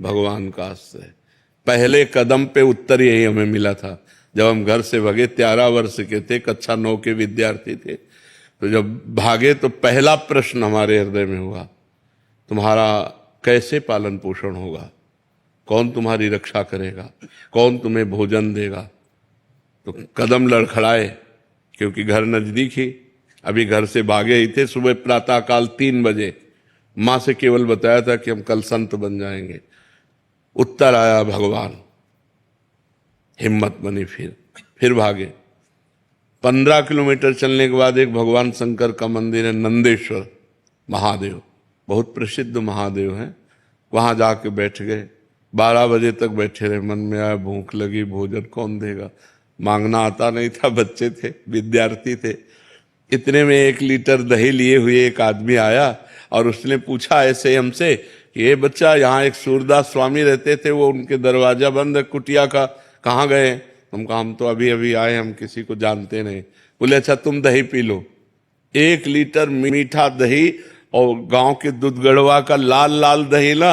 भगवान का आश्रय। पहले कदम पे उत्तर यही हमें मिला था जब हम घर से भागे। 13 वर्ष के थे, कक्षा 9 के विद्यार्थी थे। तो जब भागे तो पहला प्रश्न हमारे हृदय में हुआ, तुम्हारा कैसे पालन पोषण होगा, कौन तुम्हारी रक्षा करेगा, कौन तुम्हें भोजन देगा। तो कदम लड़खड़ाए, क्योंकि घर नजदीक ही, अभी घर से भागे ही थे। सुबह प्रातःकाल 3 बजे माँ से केवल बताया था कि हम कल संत बन जाएंगे। उत्तर आया भगवान, हिम्मत बनी, फिर भागे। 15 किलोमीटर चलने के बाद एक भगवान शंकर का मंदिर है, नंदेश्वर महादेव, बहुत प्रसिद्ध महादेव हैं। वहां जाके बैठ गए। 12 बजे तक बैठे रहे। मन में आया भूख लगी, भोजन कौन देगा। मांगना आता नहीं था, बच्चे थे, विद्यार्थी थे। इतने में 1 लीटर दही लिए हुए एक आदमी आया और उसने पूछा ऐसे हमसे कि ये बच्चा, यहाँ एक सूरदास स्वामी रहते थे, वो उनके दरवाजा बंद है कुटिया का, कहाँ गए। हम कहा हम तो अभी अभी आए, हम किसी को जानते नहीं। बोले अच्छा तुम दही पी लो। 1 लीटर मीठा दही और गांव के दूध गढ़वा का लाल लाल दही ना,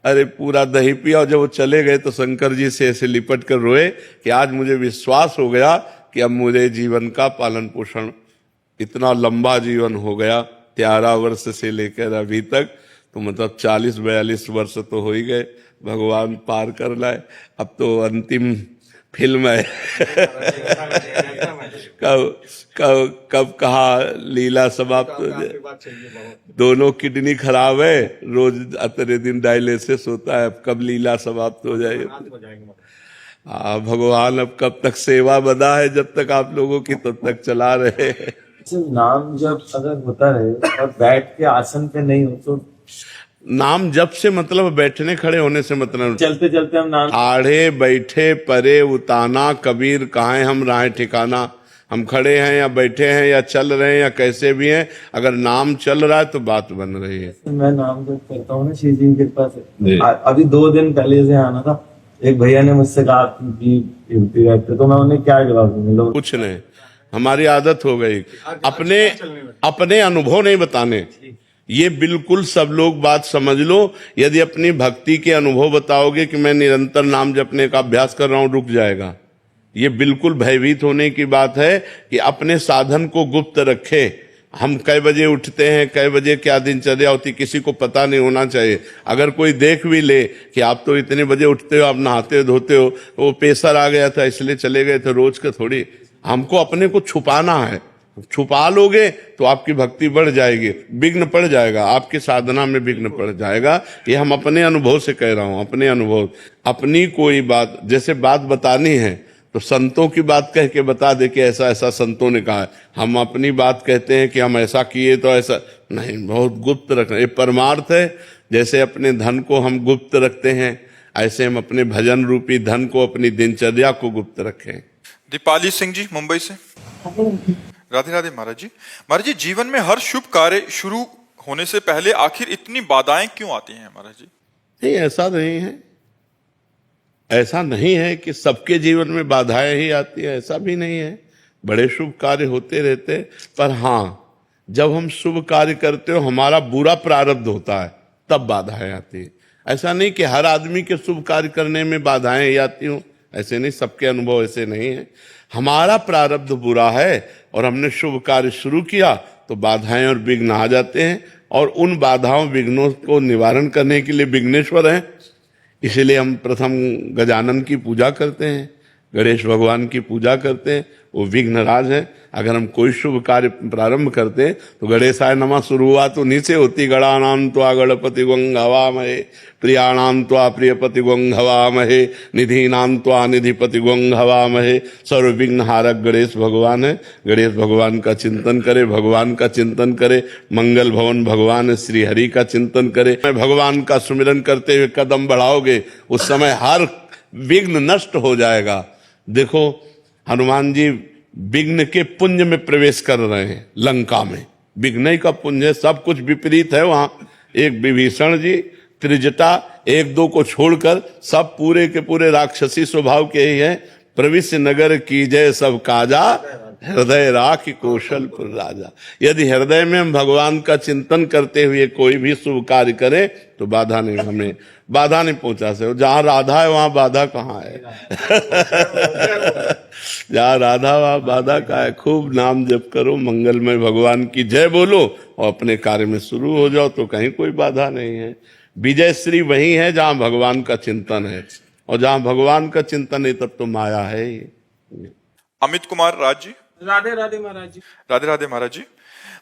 अरे पूरा दही पिया। और जब वो चले गए तो शंकर जी से ऐसे लिपट कर रोए कि आज मुझे विश्वास हो गया कि अब मुझे जीवन का पालन पोषण, इतना लंबा जीवन हो गया 13 वर्ष से लेकर अभी तक, तो मतलब 40-42 वर्ष तो हो ही गए। भगवान पार कर लाए। अब तो अंतिम फिल्म है कब कहा लीला समाप्त हो जाए। दोनों किडनी खराब है, रोज अतरे दिन डायलिसिस होता है, अब कब लीला समाप्त हो जाएगी। भगवान अब कब तक सेवा बना है, जब तक आप लोगों की तब तक चला रहे हैं। नाम जब अगर होता रहे और बैठ के आसन पे नहीं हो तो नाम जप से मतलब बैठने खड़े होने से मतलब, चलते चलते हम नाम आड़े बैठे परे उताना, कबीर कहाँ हम राह ठिकाना। हम खड़े हैं या बैठे हैं या चल रहे हैं या कैसे भी हैं, अगर नाम चल रहा है तो बात बन रही है। मैं नाम जप करता हूँ ना शिव जी की कृपा से। अभी 2 दिन पहले से आना था, एक भैया ने मुझसे कहा कि रहते, तो मैं उन्हें क्या जवाब दूंगा। कुछ नहीं, हमारी आदत हो गई अपने अनुभव नहीं बताने। ये बिल्कुल सब लोग बात समझ लो। यदि अपनी भक्ति के अनुभव बताओगे कि मैं निरंतर नाम जपने का अभ्यास कर रहा हूं, रुक जाएगा। ये बिल्कुल भयभीत होने की बात है कि अपने साधन को गुप्त रखे। हम कै बजे उठते हैं, कै बजे क्या दिनचर्या होती, किसी को पता नहीं होना चाहिए। अगर कोई देख भी ले कि आप तो इतने बजे उठते हो, आप नहाते हो धोते हो, वो प्रेशर आ गया था इसलिए चले गए थे, रोज का थोड़ी। हमको अपने को छुपाना है। छुपा लोगे तो आपकी भक्ति बढ़ जाएगी, विघ्न पड़ जाएगा, आपकी साधना में विघ्न पड़ जाएगा। ये हम अपने अनुभव से कह रहा हूं, अपने अनुभव। अपनी कोई बात जैसे बात बतानी है तो संतों की बात कह के बता दे कि ऐसा ऐसा संतों ने कहा है। हम अपनी बात कहते हैं कि हम ऐसा किए तो ऐसा नहीं, बहुत गुप्त रखना। ये परमार्थ है। जैसे अपने धन को हम गुप्त रखते हैं, ऐसे हम अपने भजन रूपी धन को, अपनी दिनचर्या को गुप्त रखें। दीपाली सिंह जी मुंबई से। राधे राधे महाराज जी। महाराज जी, जीवन में हर शुभ कार्य शुरू होने से पहले आखिर इतनी बाधाएं क्यों आती हैं महाराज जी? नहीं, ऐसा नहीं है। ऐसा नहीं है कि सबके जीवन में बाधाएं ही आती है, ऐसा भी नहीं है। बड़े शुभ कार्य होते रहते, पर हाँ, जब हम शुभ कार्य करते हो हमारा बुरा प्रारब्ध होता है, तब बाधाएं आती है। ऐसा नहीं कि हर आदमी के शुभ कार्य करने में बाधाएं ही आती हूं, ऐसे नहीं, सबके अनुभव ऐसे नहीं है। हमारा प्रारब्ध बुरा है और हमने शुभ कार्य शुरू किया तो बाधाएं और विघ्न आ जाते हैं, और उन बाधाओं विघ्नों को निवारण करने के लिए विघ्नेश्वर हैं। इसीलिए हम प्रथम गजानन की पूजा करते हैं, गणेश भगवान की पूजा करते हैं, वो विघ्नराज है। अगर हम कोई शुभ कार्य प्रारंभ करते हैं तो गणेशाय नमः शुरुआत उन्हीं से होती। गणानां त्वा गणपति गं हवामहे, प्रियाणां त्वा प्रियपति गं हवामहे, निधीनां त्वा निधिपति गं हवामहे। सर्व विघ्न हारक गणेश भगवान है। गणेश भगवान का चिंतन करे, भगवान का चिंतन करे, मंगल भवन भगवान श्री हरि का चिंतन करे। भगवान का सुमिरन करते हुए कदम बढ़ाओगे, उस समय हर विघ्न नष्ट हो जाएगा। देखो, हनुमान जी विघ्न के पुंज में प्रवेश कर रहे हैं, लंका में विघ्न का पुंज है, सब कुछ विपरीत है वहां। एक विभीषण जी, त्रिजटा, 1-2 को छोड़कर सब पूरे के पूरे राक्षसी स्वभाव के ही हैं। प्रविश्य नगर की जय सब काजा, हृदय राखि कौशलपुर राजा। यदि हृदय में हम भगवान का चिंतन करते हुए कोई भी शुभ कार्य करें तो बाधा नहीं, हमें बाधा नहीं पहुंचा सकते। जहां राधा है वहां बाधा कहाँ है? जहां राधा वहां बाधा कहाँ है? खूब नाम जप करो, मंगलमय भगवान की जय बोलो और अपने कार्य में शुरू हो जाओ तो कहीं कोई बाधा नहीं है। विजय श्री वही है जहां भगवान का चिंतन है, और जहां भगवान का चिंतन है तब तो माया है ही। अमित कुमार राज जी। राधे राधे महाराज जी। राधे राधे महाराज जी।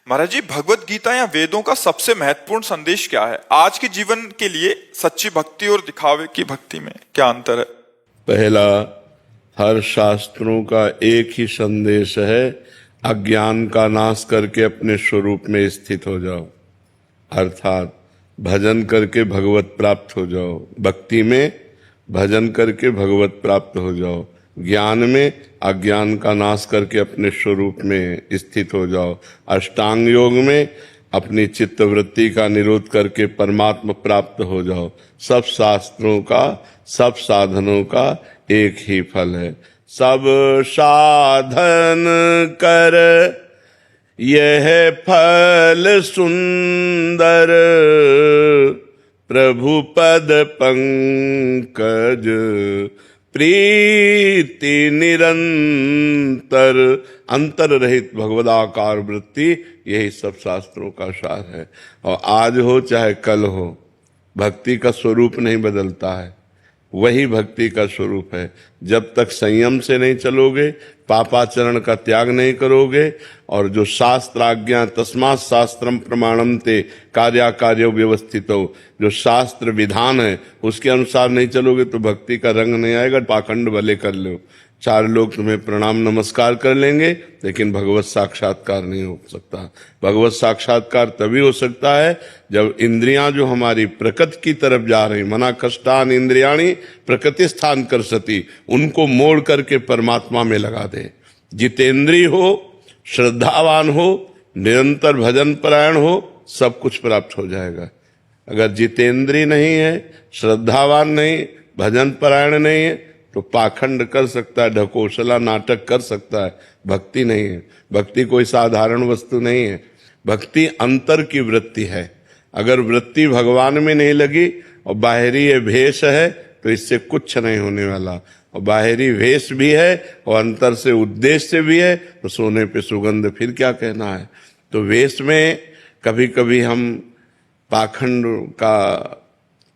महाराज जी, भगवत गीता या वेदों का सबसे महत्वपूर्ण संदेश क्या है? आज के जीवन के लिए सच्ची भक्ति और दिखावे की भक्ति में क्या अंतर है? पहला, हर शास्त्रों का एक ही संदेश है, अज्ञान का नाश करके अपने स्वरूप में स्थित हो जाओ, अर्थात भजन करके भगवत प्राप्त हो जाओ। भक्ति में भजन करके भगवत प्राप्त हो जाओ, ज्ञान में अज्ञान का नाश करके अपने स्वरूप में स्थित हो जाओ, अष्टांग योग में अपनी चित्त वृत्ति का निरोध करके परमात्मा प्राप्त हो जाओ। सब शास्त्रों का, सब साधनों का एक ही फल है। सब साधन कर यह फल सुंदर, प्रभु पद पंकज प्रीति निरंतर। अंतर रहित भगवदाकार वृत्ति, यही सब शास्त्रों का सार है। और आज हो चाहे कल हो, भक्ति का स्वरूप नहीं बदलता है, वही भक्ति का स्वरूप है। जब तक संयम से नहीं चलोगे, पापाचरण का त्याग नहीं करोगे, और जो शास्त्र आज्ञा तस्मात् शास्त्रम प्रमाणम ते कार्याकार्यो व्यवस्थितो, जो शास्त्र विधान है उसके अनुसार नहीं चलोगे तो भक्ति का रंग नहीं आएगा। पाखंड भले कर लो, चार लोग तुम्हें प्रणाम नमस्कार कर लेंगे, लेकिन भगवत साक्षात्कार नहीं हो सकता। भगवत साक्षात्कार तभी हो सकता है जब इंद्रियां जो हमारी प्रकृति की तरफ जा रही, मना कष्टान इंद्रियाणी प्रकृति स्थान कर सती, उनको मोड़ करके परमात्मा में लगा दे। जितेंद्रिय हो, श्रद्धावान हो, निरंतर भजन परायण हो, सब कुछ प्राप्त हो जाएगा। अगर जितेंद्रिय नहीं है, श्रद्धावान नहीं, भजन परायण नहीं है तो पाखंड कर सकता है, ढकोसला नाटक कर सकता है, भक्ति नहीं है। भक्ति कोई साधारण वस्तु नहीं है, भक्ति अंतर की वृत्ति है। अगर वृत्ति भगवान में नहीं लगी और बाहरी ये भेष है तो इससे कुछ नहीं होने वाला। और बाहरी वेश भी है और अंतर से उद्देश्य भी है तो सोने पे सुगंध, फिर क्या कहना है। तो वेश में कभी कभी हम पाखंड का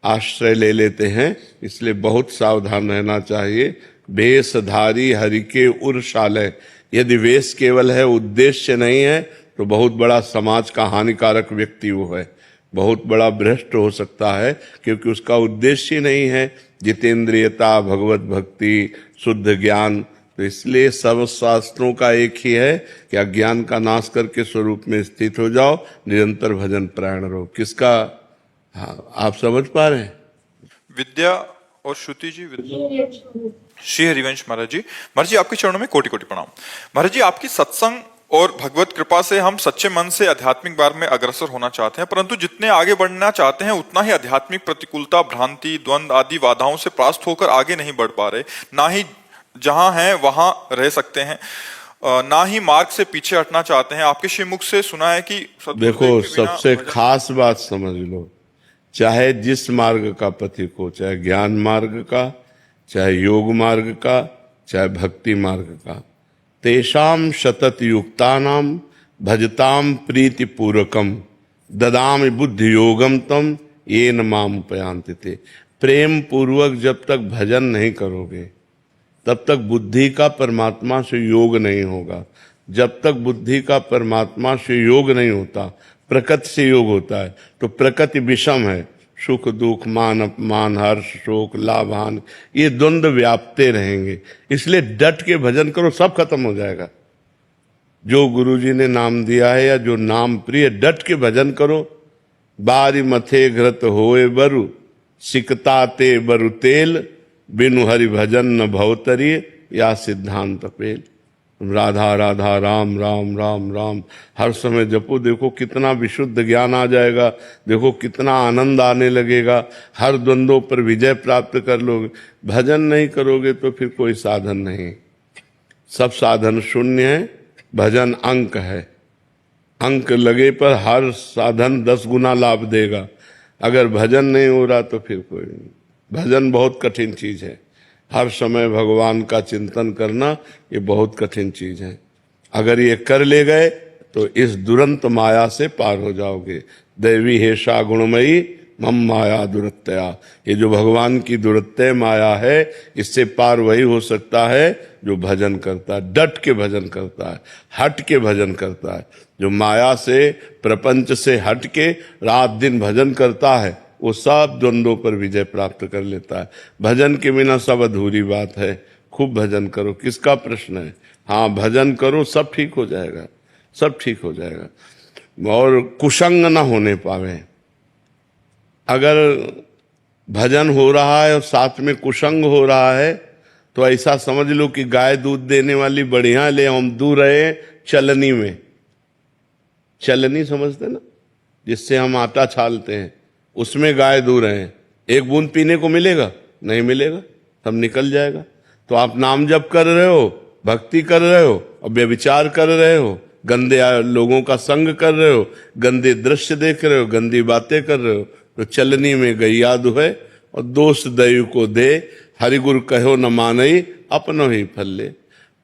आश्रय ले लेते हैं, इसलिए बहुत सावधान रहना चाहिए। वेशधारी हरि के उर्शालय, यदि वेश केवल है, उद्देश्य नहीं है, तो बहुत बड़ा समाज का हानिकारक व्यक्ति वो है, बहुत बड़ा भ्रष्ट हो सकता है, क्योंकि उसका उद्देश्य ही नहीं है जितेंद्रियता, भगवत भक्ति, शुद्ध ज्ञान। तो इसलिए सब शास्त्रों का एक ही है कि अज्ञान का नाश करके स्वरूप में स्थित हो जाओ, निरंतर भजन परायण रहो। किसका? हाँ, आप समझ पा रहे हैं? विद्या और श्रुति जी। विद्या श्री हरिवंश महाराज जी। महाराज जी, आपके चरणों में कोटि कोटि प्रणाम। महाराज जी, आपकी सत्संग और भगवत कृपा से हम सच्चे मन से आध्यात्मिक मार्ग में अग्रसर होना चाहते हैं, परंतु जितने आगे बढ़ना चाहते हैं उतना ही आध्यात्मिक प्रतिकूलता, भ्रांति, द्वंद आदि बाधाओं से परास्त होकर आगे नहीं बढ़ पा रहे। ना ही जहां हैं वहां रह सकते हैं, ना ही मार्ग से पीछे हटना चाहते हैं। आपके श्रीमुख से सुना है कि देखो, सबसे खास बात समझ लो, चाहे जिस मार्ग का पथिक हो, चाहे ज्ञान मार्ग का, चाहे योग मार्ग का, चाहे भक्ति मार्ग का, तेषाम शतत युक्तानाम भजताम प्रीति पूर्वकम ददामि बुद्धि योगम तम येन माम उपयान्ति ते। प्रेम पूर्वक जब तक भजन नहीं करोगे तब तक बुद्धि का परमात्मा से योग नहीं होगा। जब तक बुद्धि का परमात्मा से योग नहीं होता, प्रकृति से योग होता है, तो प्रकृति विषम है। सुख दुख, मान अपमान, हर्ष शोक, लाभ हानि, ये द्वंद्व व्यापते रहेंगे। इसलिए डट के भजन करो, सब खत्म हो जाएगा। जो गुरुजी ने नाम दिया है या जो नाम प्रिय, डट के भजन करो। बारी मथे घृत होए बरु, सिकता ते बरु तेल, बिनु हरि भजन न भवतरी, या सिद्धांत पेल। राधा राधा राम राम राम राम हर समय जपो, देखो कितना विशुद्ध ज्ञान आ जाएगा, देखो कितना आनंद आने लगेगा, हर द्वंद्वों पर विजय प्राप्त कर लोगे। भजन नहीं करोगे तो फिर कोई साधन नहीं, सब साधन शून्य है। भजन अंक है, अंक लगे पर हर साधन 10 गुना लाभ देगा। अगर भजन नहीं हो रहा तो फिर कोई नहीं। भजन बहुत कठिन चीज है, हर समय भगवान का चिंतन करना ये बहुत कठिन चीज है। अगर ये कर ले गए तो इस दुरंत माया से पार हो जाओगे। दैवी हेषा गुणमयी मम माया दुरत्या, ये जो भगवान की दुरत्य माया है, इससे पार वही हो सकता है जो भजन करता है, डट के भजन करता है, हट के भजन करता है। जो माया से, प्रपंच से हट के रात दिन भजन करता है, वो सब द्वंद्वों पर विजय प्राप्त कर लेता है। भजन के बिना सब अधूरी बात है। खूब भजन करो, किसका प्रश्न है? हाँ, भजन करो, सब ठीक हो जाएगा, सब ठीक हो जाएगा। और कुसंग ना होने पावे। अगर भजन हो रहा है और साथ में कुसंग हो रहा है तो ऐसा समझ लो कि गाय दूध देने वाली बढ़िया ले हम दूर रहे चलनी में। चलनी समझते ना, जिससे हम आटा छालते हैं, उसमें गाय दूर हैं। एक बूंद पीने को मिलेगा? नहीं मिलेगा, तब निकल जाएगा। तो आप नाम जप कर रहे हो, भक्ति कर रहे हो और व्यभिचार कर रहे हो, गंदे लोगों का संग कर रहे हो, गंदे दृश्य देख रहे हो, गंदी बातें कर रहे हो, तो चलनी में गैया दुहे और दोष दैव को दे, हरिगुरु कहो न मानई अपनो ही फल ले।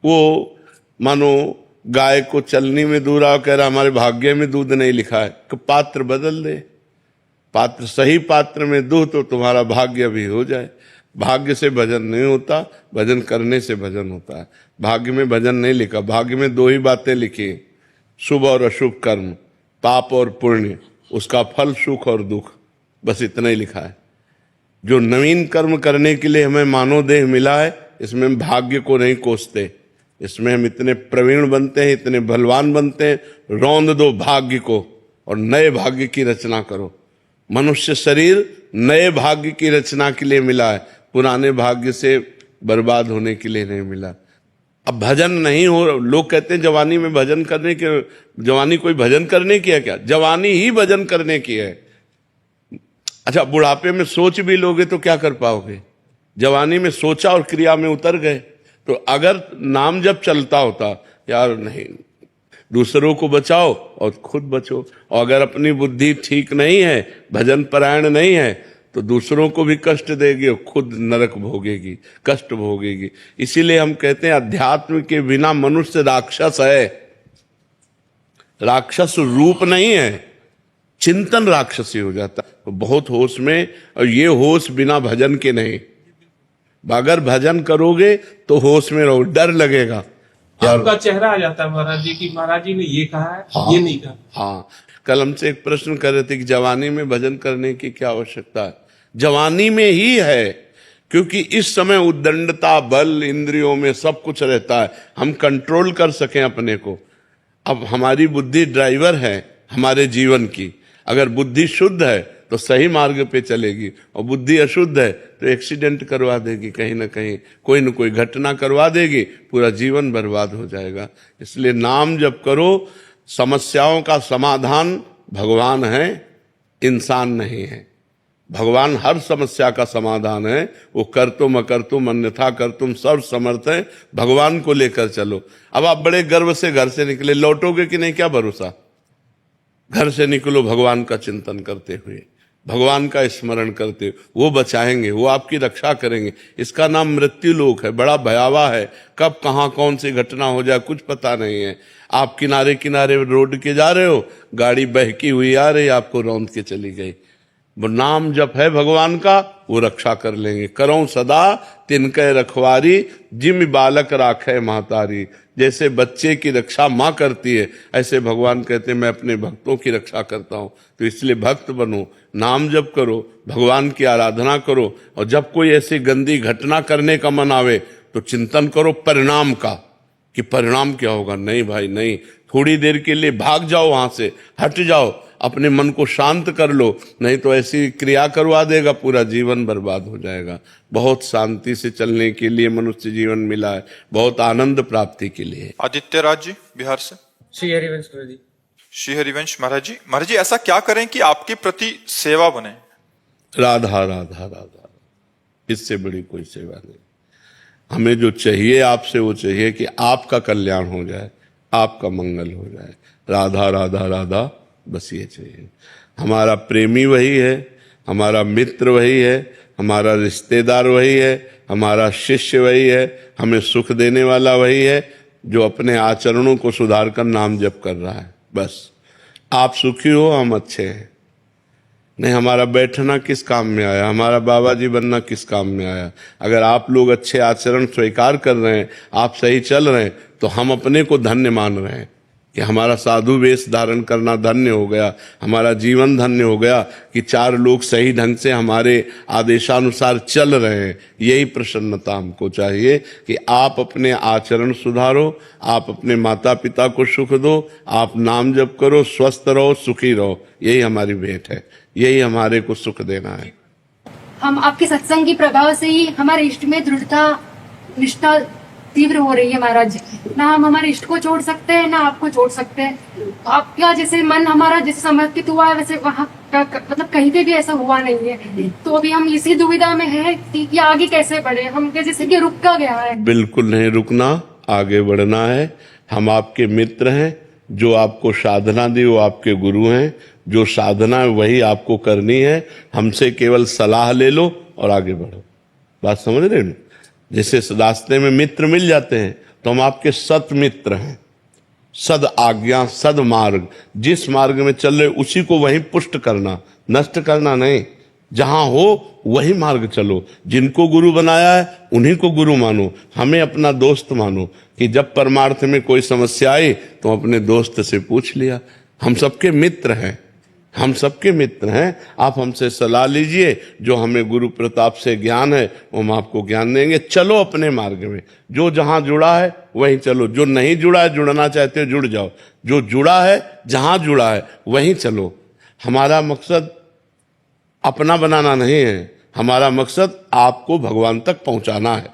वो मानो गाय को चलनी में दूरा कह रहा हमारे भाग्य में दूध नहीं लिखा है, कि पात्र बदल दे, पात्र सही पात्र में दो तो तुम्हारा भाग्य भी हो जाए। भाग्य से भजन नहीं होता, भजन करने से भजन होता है। भाग्य में भजन नहीं लिखा, भाग्य में 2 ही बातें लिखी, शुभ और अशुभ कर्म, पाप और पुण्य, उसका फल सुख और दुख, बस इतना ही लिखा है। जो नवीन कर्म करने के लिए हमें मानव देह मिला है, इसमें हम भाग्य को नहीं कोसते, इसमें हम इतने प्रवीण बनते हैं, इतने बलवान बनते हैं, रौंद दो भाग्य को और नए भाग्य की रचना करो। मनुष्य शरीर नए भाग्य की रचना के लिए मिला है, पुराने भाग्य से बर्बाद होने के लिए नहीं मिला। अब भजन नहीं हो, लोग कहते हैं जवानी में भजन करने के, जवानी कोई भजन करने की है क्या? जवानी ही भजन करने की है। अच्छा, बुढ़ापे में सोच भी लोगे तो क्या कर पाओगे? जवानी में सोचा और क्रिया में उतर गए। तो अगर नाम जब चलता होता, यार नहीं, दूसरों को बचाओ और खुद बचो। और अगर अपनी बुद्धि ठीक नहीं है, भजन परायण नहीं है, तो दूसरों को भी कष्ट देगी और खुद नरक भोगेगी, कष्ट भोगेगी। इसीलिए हम कहते हैं अध्यात्म के बिना मनुष्य राक्षस है। राक्षस रूप नहीं है, चिंतन राक्षसी हो जाता है। तो बहुत होश में, और ये होश बिना भजन के नहीं। अगर भजन करोगे तो होश में रहो, डर लगेगा। आपका चेहरा आ जाता है महाराज जी की, महाराज जी ने ये कहा है, हाँ, ये नहीं कहा। हाँ, कल हमसे एक प्रश्न कर रहे थे कि जवानी में भजन करने की क्या आवश्यकता है? जवानी में ही है, क्योंकि इस समय उद्दंडता, बल, इंद्रियों में सब कुछ रहता है, हम कंट्रोल कर सकें अपने को। अब हमारी बुद्धि ड्राइवर है हमारे जीवन की। अगर बुद्धि शुद्ध है तो सही मार्ग पे चलेगी, और बुद्धि अशुद्ध है तो एक्सीडेंट करवा देगी, कहीं ना कहीं कोई न कोई घटना करवा देगी, पूरा जीवन बर्बाद हो जाएगा। इसलिए नाम जप करो। समस्याओं का समाधान भगवान है, इंसान नहीं है। भगवान हर समस्या का समाधान है। वो कर तुम अकर तुम अन्यथा कर तुम सर्व समर्थ है। भगवान को लेकर चलो। अब आप बड़े गर्व से घर से निकले, लौटोगे कि नहीं क्या भरोसा? घर से निकलो भगवान का चिंतन करते हुए, भगवान का स्मरण करते हुए। वो बचाएंगे, वो आपकी रक्षा करेंगे। इसका नाम मृत्यु लोक है, बड़ा भयावह है। कब कहाँ कौन सी घटना हो जाए कुछ पता नहीं है। आप किनारे किनारे रोड के जा रहे हो, गाड़ी बहकी हुई आ रही, आपको रौंद के चली गई। वो नाम जप है भगवान का, वो रक्षा कर लेंगे। करो सदा तिनके रखवारी, जिम बालक राखे महतारी। जैसे बच्चे की रक्षा माँ करती है, ऐसे भगवान कहते हैं मैं अपने भक्तों की रक्षा करता हूँ। तो इसलिए भक्त बनो, नाम जप करो, भगवान की आराधना करो। और जब कोई ऐसी गंदी घटना करने का मन आवे तो चिंतन करो परिणाम का, कि परिणाम क्या होगा। नहीं भाई नहीं, थोड़ी देर के लिए भाग जाओ, वहां से हट जाओ, अपने मन को शांत कर लो, नहीं तो ऐसी क्रिया करवा देगा, पूरा जीवन बर्बाद हो जाएगा। बहुत शांति से चलने के लिए मनुष्य जीवन मिला है, बहुत आनंद प्राप्ति के लिए। आदित्य राज जी बिहार से। श्री हरिवंश महाराज जी। श्री हरिवंश महाराज जी, महाराज जी ऐसा क्या करें कि आपके प्रति सेवा बने? राधा राधा राधा, इससे बड़ी कोई सेवा नहीं। हमें जो चाहिए आपसे वो चाहिए कि आपका कल्याण हो जाए, आपका मंगल हो जाए। राधा राधा राधा, बस ये चाहिए। हमारा प्रेमी वही है, हमारा मित्र वही है, हमारा रिश्तेदार वही है, हमारा शिष्य वही है, हमें सुख देने वाला वही है, जो अपने आचरणों को सुधार कर नाम जप कर रहा है। बस आप सुखी हो, हम अच्छे हैं। नहीं, हमारा बैठना किस काम में आया, हमारा बाबा जी बनना किस काम में आया? अगर आप लोग अच्छे आचरण स्वीकार कर रहे हैं, आप सही चल रहे हैं, तो हम अपने को धन्य मान रहे हैं कि हमारा साधु वेश धारण करना धन्य हो गया, हमारा जीवन धन्य हो गया कि 4 लोग सही ढंग से हमारे आदेशानुसार चल रहे हैं। यही प्रसन्नता हमको चाहिए कि आप अपने आचरण सुधारो, आप अपने माता पिता को सुख दो, आप नाम जप करो, स्वस्थ रहो, सुखी रहो। यही हमारी भेंट है, यही हमारे को सुख देना है। हम आपके सत्संग के प्रभाव से ही हमारे इष्ट में दृढ़ता निष्ठा तीव्र हो रही है महाराज। ना हम हमारे इष्ट को छोड़ सकते हैं, ना आपको छोड़ सकते हैं। आपका जैसे मन हमारा जैसे समर्पित हुआ है, वैसे वहाँ मतलब कहीं पे भी ऐसा हुआ नहीं है। तो अभी हम इसी दुविधा में है कि आगे कैसे बढ़े। हम जैसे कि रुक का गया है। बिल्कुल नहीं रुकना, आगे बढ़ना है। हम आपके मित्र हैं, जो आपको साधना दी वो आपके गुरु हैं। जो साधना है वही आपको करनी है। हमसे केवल सलाह ले लो और आगे बढ़ो। बात समझ रहे हो? जैसे रास्ते में मित्र मिल जाते हैं तो हम आपके सत मित्र हैं। सद आज्ञा, सद मार्ग, जिस मार्ग में चल रहे उसी को वहीं पुष्ट करना, नष्ट करना नहीं। जहां हो वही मार्ग चलो। जिनको गुरु बनाया है उन्हीं को गुरु मानो, हमें अपना दोस्त मानो। कि जब परमार्थ में कोई समस्या आई तो अपने दोस्त से पूछ लिया। हम सबके मित्र हैं, हम सबके मित्र हैं। आप हमसे सलाह लीजिए, जो हमें गुरु प्रताप से ज्ञान है वो हम आपको ज्ञान देंगे। चलो अपने मार्ग में, जो जहां जुड़ा है वहीं चलो। जो नहीं जुड़ा है, जुड़ना चाहते हो जुड़ जाओ। जो जुड़ा है, जहां जुड़ा है वहीं चलो। हमारा मकसद अपना बनाना नहीं है, हमारा मकसद आपको भगवान तक पहुंचाना है।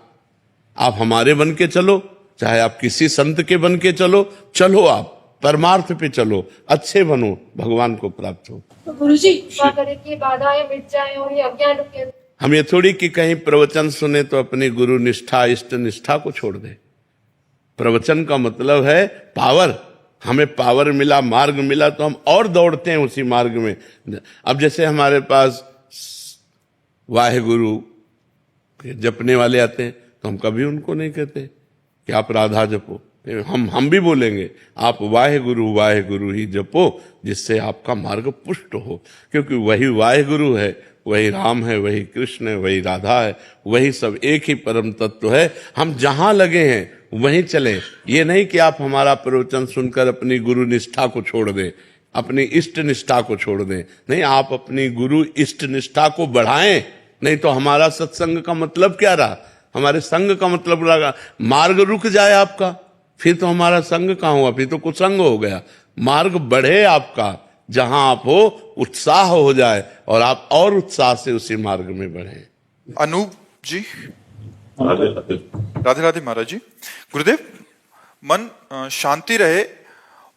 आप हमारे बन के चलो, चाहे आप किसी संत के बन के चलो, चलो आप परमार्थ पे चलो, अच्छे बनो, भगवान को प्राप्त हो। तो गुरुजी कृपा करें कि बाधाएं मिट जाएं और ये अज्ञान के। हम ये थोड़ी कि कहीं प्रवचन सुने तो अपनी गुरु निष्ठा, इष्ट निष्ठा को छोड़ दे। प्रवचन का मतलब है पावर। हमें पावर मिला, मार्ग मिला तो हम और दौड़ते हैं उसी मार्ग में। अब जैसे हमारे पास वाहेगुरु जपने वाले आते हैं तो हम कभी उनको नहीं कहते कि आप राधा जपो। हम भी बोलेंगे आप वाहेगुरु ही जपो, जिससे आपका मार्ग पुष्ट हो। क्योंकि वही वाहेगुरु है, वही राम है, वही कृष्ण है, वही राधा है, वही सब एक ही परम तत्व है। हम जहां लगे हैं वहीं चले। ये नहीं कि आप हमारा प्रवचन सुनकर अपनी गुरु निष्ठा को छोड़ दें, अपनी इष्ट निष्ठा को छोड़ दें। नहीं, आप अपनी गुरु इष्ट निष्ठा को बढ़ाएं। नहीं तो हमारा सत्संग का मतलब क्या रहा, हमारे संग का मतलब रहा मार्ग रुक जाए आपका, फिर तो हमारा संग कहाँ हुआ, फिर तो कुसंग हो गया। मार्ग बढ़े आपका, जहां आप हो उत्साह हो जाए और आप और उत्साह से उसी मार्ग में बढ़े। अनूप जी, राधे राधे महाराज जी। गुरुदेव, मन शांति रहे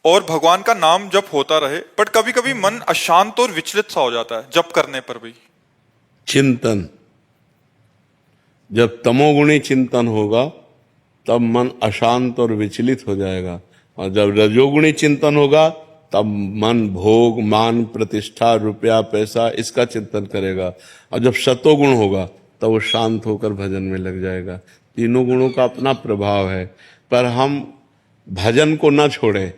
और भगवान का नाम जप होता रहे, बट कभी कभी मन अशांत और विचलित सा हो जाता है जप करने पर भी। चिंतन, जब तमोगुणी चिंतन होगा तब मन अशांत और विचलित हो जाएगा, और जब रजोगुणी चिंतन होगा तब मन भोग, मान, प्रतिष्ठा, रुपया, पैसा इसका चिंतन करेगा, और जब सतोगुण होगा तब वो शांत होकर भजन में लग जाएगा। तीनों गुणों का अपना प्रभाव है, पर हम भजन को न छोड़ें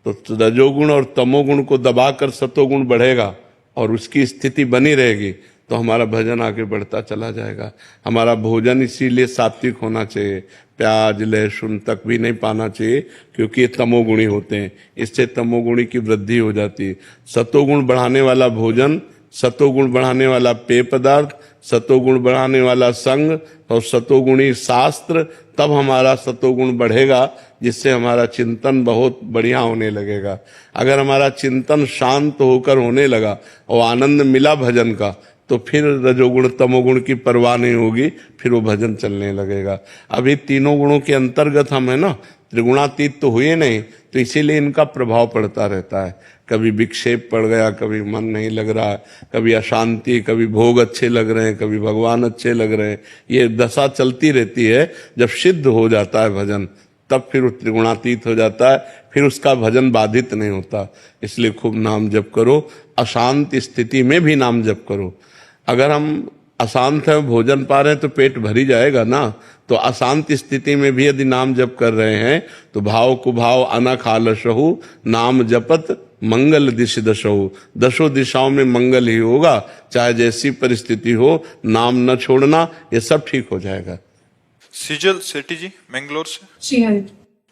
तो रजोगुण और तमोगुण को दबाकर सतोगुण बढ़ेगा और उसकी स्थिति बनी रहेगी, तो हमारा भजन आगे बढ़ता चला जाएगा। हमारा भोजन इसीलिए सात्विक होना चाहिए, प्याज लहसुन तक भी नहीं पाना चाहिए, क्योंकि ये तमोगुणी होते हैं, इससे तमोगुणी की वृद्धि हो जाती है। सतोगुण बढ़ाने वाला भोजन, सतोगुण बढ़ाने वाला पेय पदार्थ, सतोगुण बढ़ाने वाला संग और सतोगुणी शास्त्र, तब हमारा सतोगुण बढ़ेगा, जिससे हमारा चिंतन बहुत बढ़िया होने लगेगा। अगर हमारा चिंतन शांत होकर होने लगा और आनंद मिला भजन का, तो फिर रजोगुण तमोगुण की परवाह नहीं होगी, फिर वो भजन चलने लगेगा। अभी तीनों गुणों के अंतर्गत हम है ना, त्रिगुणातीत तो हुए नहीं, तो इसीलिए इनका प्रभाव पड़ता रहता है। कभी विक्षेप पड़ गया, कभी मन नहीं लग रहा है, कभी अशांति, कभी भोग अच्छे लग रहे हैं, कभी भगवान अच्छे लग रहे हैं। ये दशा चलती रहती है। जब सिद्ध हो जाता है भजन, तब फिर वो त्रिगुणातीत हो जाता है, फिर उसका भजन बाधित नहीं होता। इसलिए खूब नाम जप करो, अशांत स्थिति में भी नाम जप करो। अगर हम अशांत है, भोजन पा रहे हैं तो पेट भरी जाएगा ना, तो अशांत स्थिति में भी यदि नाम जप कर रहे हैं तो भाव कुभाव अनख आलसहु नाम जपत मंगल दिश दशहु, दशों दिशाओं में मंगल ही होगा। चाहे जैसी परिस्थिति हो, नाम न छोड़ना, ये सब ठीक हो जाएगा। सीजल सेठी जी मैंगलोर से।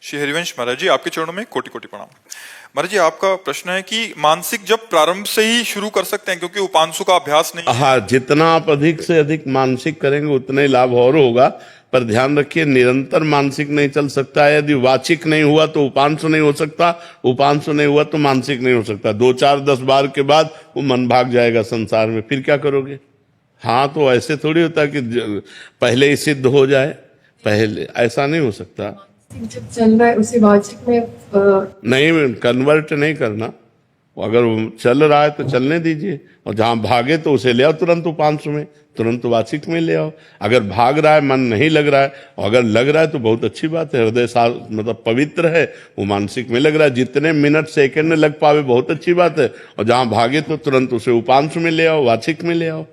श्री हरिवंश महाराज जी, आपके चरणों में कोटि कोटि प्रणाम। महाराज जी, आपका प्रश्न है कि मानसिक जप प्रारंभ से ही शुरू कर सकते हैं, क्योंकि उपांशु का अभ्यास नहीं है। हाँ, जितना आप अधिक से अधिक मानसिक करेंगे उतना ही लाभ और होगा। पर ध्यान रखिए, निरंतर मानसिक नहीं चल सकता है। यदि वाचिक नहीं हुआ तो उपांशु नहीं हो सकता, उपांशु नहीं हुआ तो मानसिक नहीं हो सकता। 2 4 10 बार के बाद वो मन भाग जाएगा संसार में, फिर क्या करोगे? हाँ, तो ऐसे थोड़ी होता कि पहले ही सिद्ध हो जाए, पहले ऐसा नहीं हो सकता। जब चल रहा है उसे वाचिक में नहीं, कन्वर्ट नहीं करना। अगर वो चल रहा है तो चलने दीजिए, और जहां भागे तो उसे ले आओ तुरंत उपांशु में, तुरंत वाचिक में ले आओ। अगर भाग रहा है, मन नहीं लग रहा है, और अगर लग रहा है तो बहुत अच्छी बात है, हृदय मतलब पवित्र है, वो मानसिक में लग रहा है। जितने मिनट सेकंड में लग पावे बहुत अच्छी बात है, और जहां भागे तो तुरंत उसे उपांशु में ले आओ, वाचिक में ले आओ।